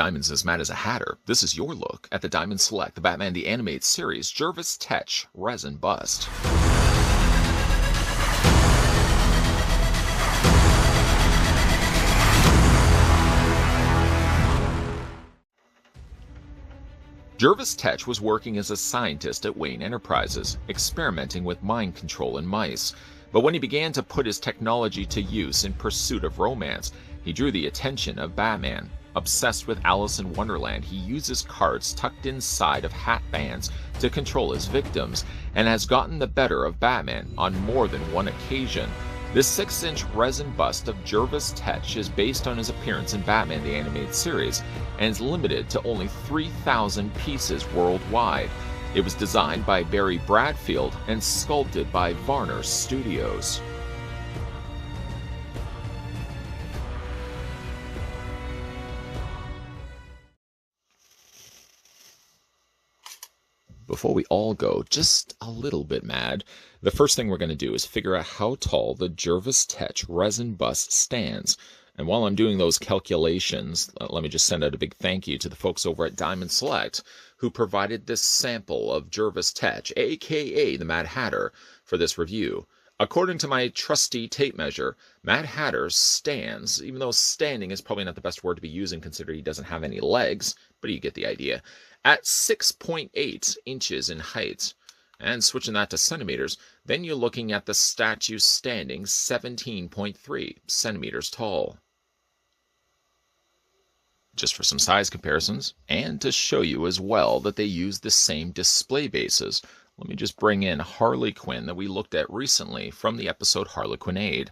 Diamond's as mad as a hatter. This is your look at the Diamond Select, the Batman the Animated Series, Jervis Tetch, Resin Bust. Jervis Tetch was working as a scientist at Wayne Enterprises, experimenting with mind control in mice. But when he began to put his technology to use in pursuit of romance, he drew the attention of Batman. Obsessed with Alice in Wonderland, he uses cards tucked inside of hat bands to control his victims, and has gotten the better of Batman on more than one occasion. This 6-inch resin bust of Jervis Tetch is based on his appearance in Batman the Animated Series, and is limited to only 3,000 pieces worldwide. It was designed by Barry Bradfield and sculpted by Varner Studios. Before we all go just a little bit mad, the first thing we're going to do is figure out how tall the Jervis Tetch resin bust stands. And while I'm doing those calculations, let me just send out a big thank you to the folks over at Diamond Select who provided this sample of Jervis Tetch, aka the Mad Hatter, for this review. According to my trusty tape measure, Mad Hatter stands, even though standing is probably not the best word to be using considering he doesn't have any legs, but you get the idea, at 6.8 inches in height. And switching that to centimeters, then you're looking at the statue standing 17.3 centimeters tall. Just for some size comparisons, and to show you as well that they use the same display bases, let me just bring in Harley Quinn that we looked at recently from the episode Harlequinade.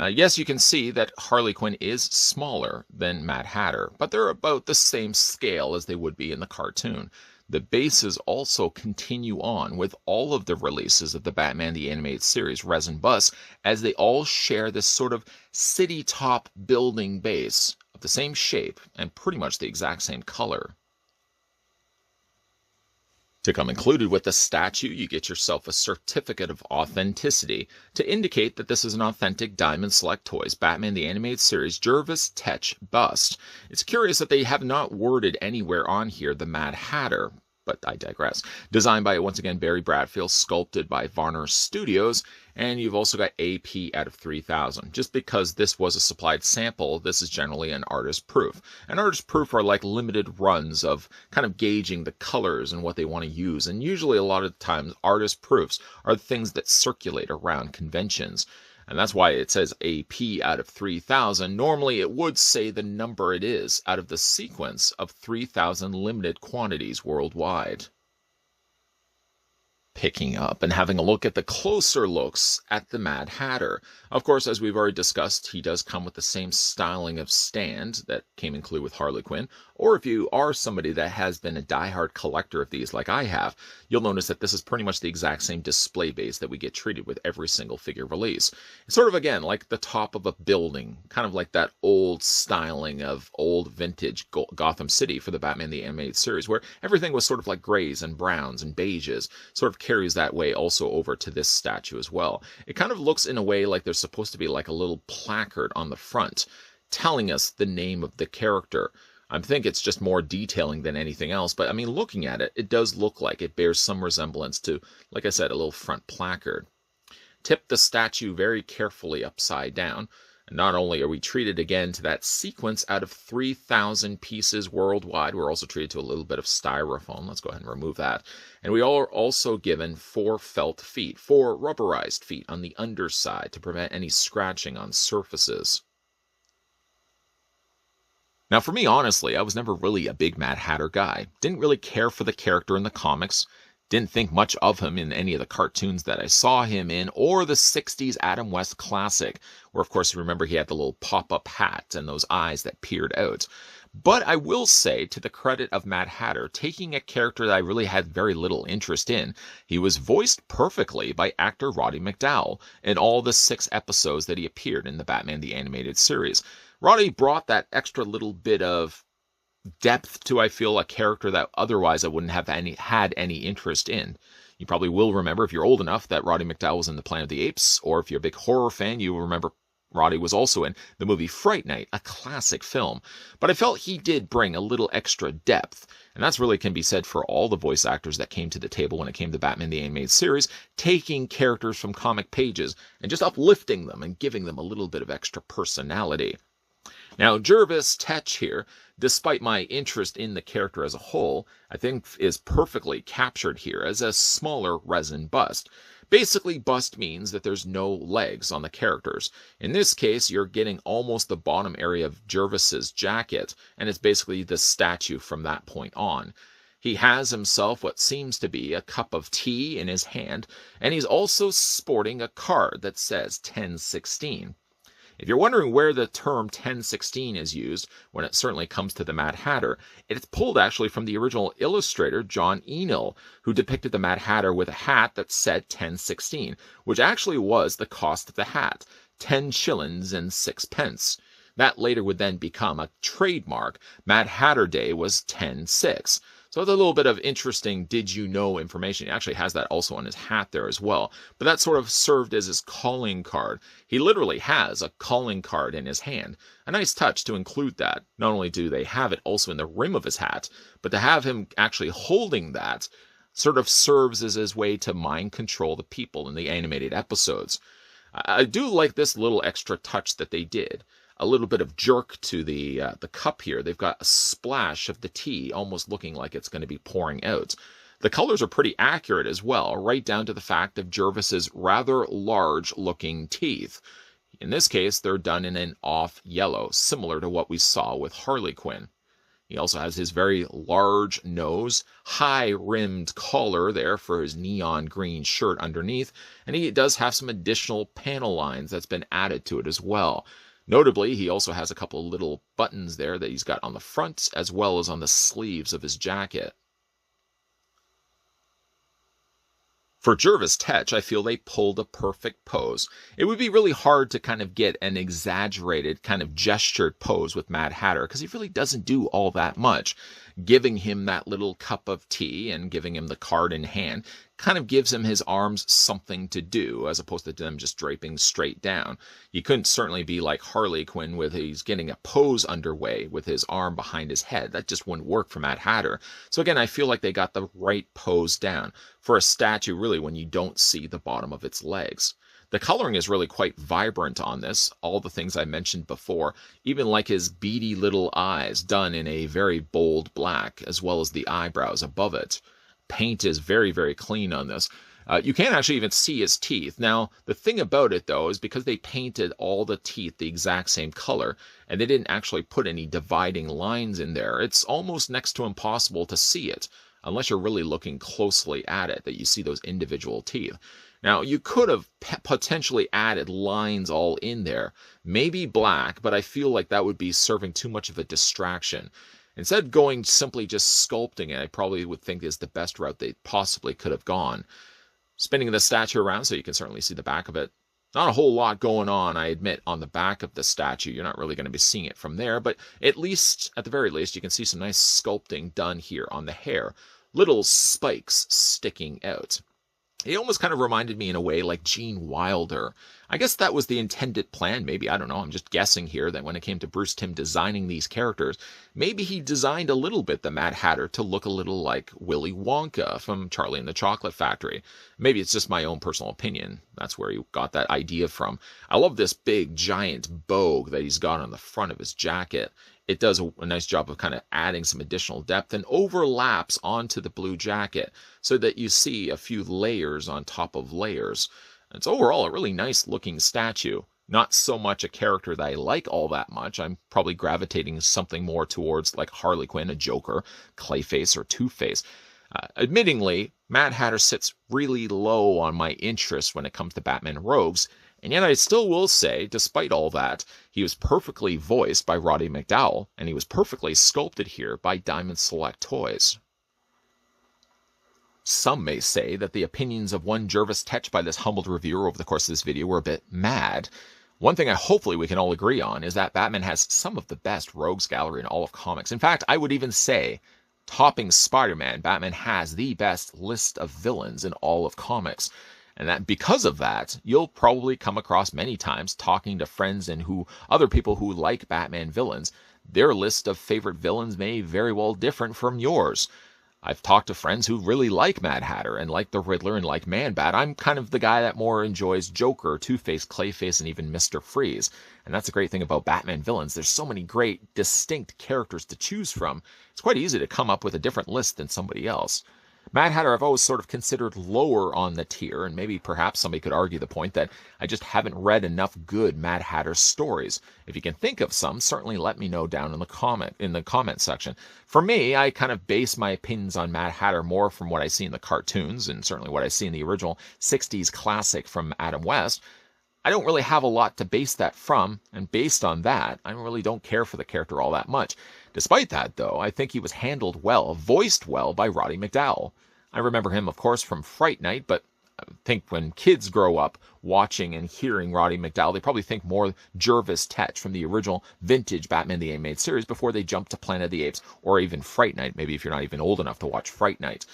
Yes, you can see that Harley Quinn is smaller than Mad Hatter, but they're about the same scale as they would be in the cartoon. The bases also continue on with all of the releases of the Batman the Animated Series Resin Bust, as they all share this sort of city top building base of the same shape and pretty much the exact same color. To come included with the statue, you get yourself a certificate of authenticity to indicate that this is an authentic Diamond Select Toys Batman the Animated Series Jervis Tetch bust. It's curious that they have not worded anywhere on here the Mad Hatter, but I digress. Designed by, once again, Barry Bradfield, sculpted by Varner Studios, and you've also got AP out of 3,000. Just because this was a supplied sample, this is generally an artist proof. And artist proof are like limited runs of kind of gauging the colors and what they want to use. And usually a lot of times artist proofs are things that circulate around conventions. And that's why it says AP out of 3,000. Normally it would say the number it is out of the sequence of 3,000 limited quantities worldwide. Picking up and having a look at the closer looks at the Mad Hatter. Of course, as we've already discussed, he does come with the same styling of stand that came included with Harley Quinn. Or if you are somebody that has been a diehard collector of these like I have, you'll notice that this is pretty much the exact same display base that we get treated with every single figure release. It's sort of, again, like the top of a building, kind of like that old styling of old vintage Gotham City for the Batman the Animated Series, where everything was sort of like grays and browns and beiges, sort of carries that way also over to this statue as well. It kind of looks in a way like there's supposed to be like a little placard on the front telling us the name of the character. I think it's just more detailing than anything else, but I mean, looking at it, it does look like it bears some resemblance to, like I said, a little front placard. Tip the statue very carefully upside down. And not only are we treated again to that sequence out of 3,000 pieces worldwide, we're also treated to a little bit of styrofoam. Let's go ahead and remove that. And we are also given 4 felt feet, 4 rubberized feet on the underside to prevent any scratching on surfaces. Now for me, honestly, I was never really a big Mad Hatter guy. Didn't really care for the character in the comics. Didn't think much of him in any of the cartoons that I saw him in, or the 60s Adam West classic, where of course you remember he had the little pop-up hat and those eyes that peered out. But I will say, to the credit of Mad Hatter, taking a character that I really had very little interest in, he was voiced perfectly by actor Roddy Mcdowell in all the 6 episodes that he appeared in the Batman the Animated Series. Roddy brought that extra little bit of depth to, I feel, a character that otherwise I wouldn't have had any interest in. You probably will remember, if you're old enough, that Roddy Mcdowell was in the Planet of the Apes, or if you're a big horror fan, you will remember Roddy was also in the movie Fright Night, a classic film, but I felt he did bring a little extra depth, and that's really can be said for all the voice actors that came to the table when it came to Batman the Animated Series, taking characters from comic pages and just uplifting them and giving them a little bit of extra personality. Now, Jervis Tetch here, despite my interest in the character as a whole, I think is perfectly captured here as a smaller resin bust. Basically, bust means that there's no legs on the characters. In this case, you're getting almost the bottom area of Jervis's jacket, and it's basically the statue from that point on. He has himself what seems to be a cup of tea in his hand, and he's also sporting a card that says 1016. If you're wondering where the term 1016 is used, when it certainly comes to the Mad Hatter, it's pulled actually from the original illustrator John Enell, who depicted the Mad Hatter with a hat that said 1016, which actually was the cost of the hat, 10 shillings and 6 pence. That later would then become a trademark. Mad Hatter Day was 10/6. So it's a little bit of interesting did you know information. He actually has that also on his hat there as well. But that sort of served as his calling card. He literally has a calling card in his hand. A nice touch to include that. Not only do they have it also in the rim of his hat, but to have him actually holding that sort of serves as his way to mind control the people in the animated episodes. I do like this little extra touch that they did. A little bit of jerk to the cup here. They've got a splash of the tea, almost looking like it's going to be pouring out. The colors are pretty accurate as well, right down to the fact of Jervis's rather large-looking teeth. In this case, they're done in an off yellow, similar to what we saw with Harley Quinn. He also has his very large nose, high-rimmed collar there for his neon green shirt underneath, and he does have some additional panel lines that's been added to it as well. Notably, he also has a couple of little buttons there that he's got on the front as well as on the sleeves of his jacket. For Jervis Tetch, I feel they pulled a perfect pose. It would be really hard to kind of get an exaggerated kind of gestured pose with Mad Hatter because he really doesn't do all that much. Giving him that little cup of tea and giving him the card in hand kind of gives him his arms something to do as opposed to them just draping straight down. You couldn't certainly be like Harley Quinn with he's getting a pose underway with his arm behind his head. That just wouldn't work for Mad Hatter. So again, I feel like they got the right pose down for a statue really when you don't see the bottom of its legs. The coloring is really quite vibrant on this, all the things I mentioned before, even like his beady little eyes done in a very bold black, as well as the eyebrows above it. Paint is very, very clean on this. You can't actually even see his teeth. Now, the thing about it, though, is because they painted all the teeth the exact same color, and they didn't actually put any dividing lines in there, it's almost next to impossible to see it, unless you're really looking closely at it, that you see those individual teeth. Now, you could have potentially added lines all in there, maybe black, but I feel like that would be serving too much of a distraction. Instead of going simply just sculpting it, I probably would think is the best route they possibly could have gone. Spinning the statue around so you can certainly see the back of it. Not a whole lot going on, I admit, on the back of the statue. You're not really going to be seeing it from there, but at the very least, you can see some nice sculpting done here on the hair. Little spikes sticking out. He almost kind of reminded me in a way like Gene Wilder. I guess that was the intended plan, maybe, I don't know, I'm just guessing here that when it came to Bruce Timm designing these characters, maybe he designed a little bit the Mad Hatter to look a little like Willy Wonka from Charlie and the Chocolate Factory. Maybe it's just my own personal opinion. That's where he got that idea from. I love this big giant bow that he's got on the front of his jacket. It does a nice job of kind of adding some additional depth and overlaps onto the blue jacket so that you see a few layers on top of layers. It's overall a really nice looking statue. Not so much a character that I like all that much. I'm probably gravitating something more towards like Harley Quinn, a Joker, Clayface, or Two-Face. Admittingly, Mad Hatter sits really low on my interest when it comes to Batman rogues, and yet I still will say, despite all that, he was perfectly voiced by Roddy Mcdowell, and he was perfectly sculpted here by Diamond Select Toys. Some may say that the opinions of one Jervis Tetch by this humbled reviewer over the course of this video were a bit mad. One thing hopefully we can all agree on is that Batman has some of the best rogues gallery in all of comics. In fact, I would even say, topping Spider-Man, Batman has the best list of villains in all of comics. And that because of that, you'll probably come across many times talking to friends and other people who like Batman villains. Their list of favorite villains may very well differ from yours. I've talked to friends who really like Mad Hatter and like the Riddler and like Man-Bat. I'm kind of the guy that more enjoys Joker, Two-Face, Clayface, and even Mr. Freeze. And that's the great thing about Batman villains. There's so many great, distinct characters to choose from. It's quite easy to come up with a different list than somebody else. Mad Hatter I've always sort of considered lower on the tier, and maybe perhaps somebody could argue the point that I just haven't read enough good Mad Hatter stories. If you can think of some, certainly let me know down in the comment section. For me, I kind of base my opinions on Mad Hatter more from what I see in the cartoons, and certainly what I see in the original 60s classic from Adam West. I don't really have a lot to base that from, and based on that, I really don't care for the character all that much. Despite that, though, I think he was handled well, voiced well by Roddy Mcdowell. I remember him, of course, from Fright Night, but I think when kids grow up watching and hearing Roddy Mcdowell, they probably think more Jervis Tetch from the original vintage Batman the Animated Series before they jump to Planet of the Apes, or even Fright Night, maybe if you're not even old enough to watch Fright Night.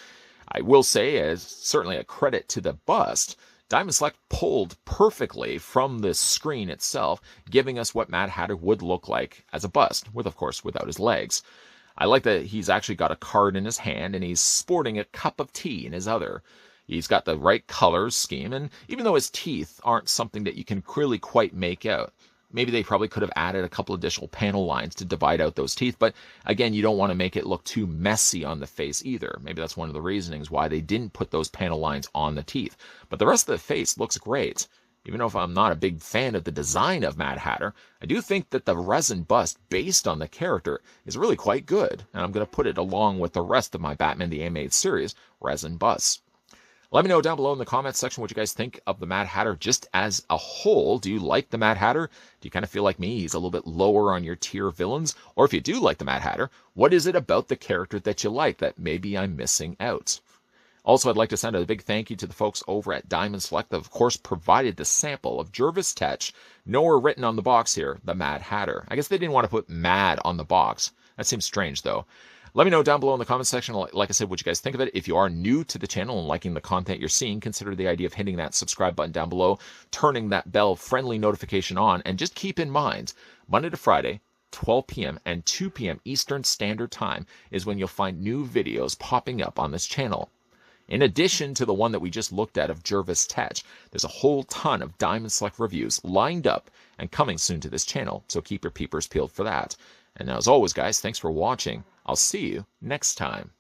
I will say, as certainly a credit to the bust, Diamond Select pulled perfectly from the screen itself, giving us what Mad Hatter would look like as a bust, of course, without his legs. I like that he's actually got a card in his hand, and he's sporting a cup of tea in his other. He's got the right color scheme, and even though his teeth aren't something that you can really quite make out, maybe they probably could have added a couple additional panel lines to divide out those teeth, but again, you don't want to make it look too messy on the face either. Maybe that's one of the reasonings why they didn't put those panel lines on the teeth. But the rest of the face looks great. Even though if I'm not a big fan of the design of Mad Hatter, I do think that the resin bust based on the character is really quite good, and I'm going to put it along with the rest of my Batman the Animated Series resin busts. Let me know down below in the comments section what you guys think of the Mad Hatter just as a whole. Do you like the Mad Hatter? Do you kind of feel like me, he's a little bit lower on your tier of villains? Or if you do like the Mad Hatter, what is it about the character that you like that maybe I'm missing out? Also, I'd like to send a big thank you to the folks over at Diamond Select that, of course, provided the sample of Jervis Tetch, nowhere written on the box here, the Mad Hatter. I guess they didn't want to put Mad on the box. That seems strange, though. Let me know down below in the comment section, like I said, what you guys think of it. If you are new to the channel and liking the content you're seeing, consider the idea of hitting that subscribe button down below, turning that bell friendly notification on, and just keep in mind, Monday to Friday, 12 p.m. and 2 p.m. Eastern Standard Time is when you'll find new videos popping up on this channel. In addition to the one that we just looked at of Jervis Tetch, there's a whole ton of Diamond Select reviews lined up and coming soon to this channel, so keep your peepers peeled for that. And as always, guys, thanks for watching. I'll see you next time.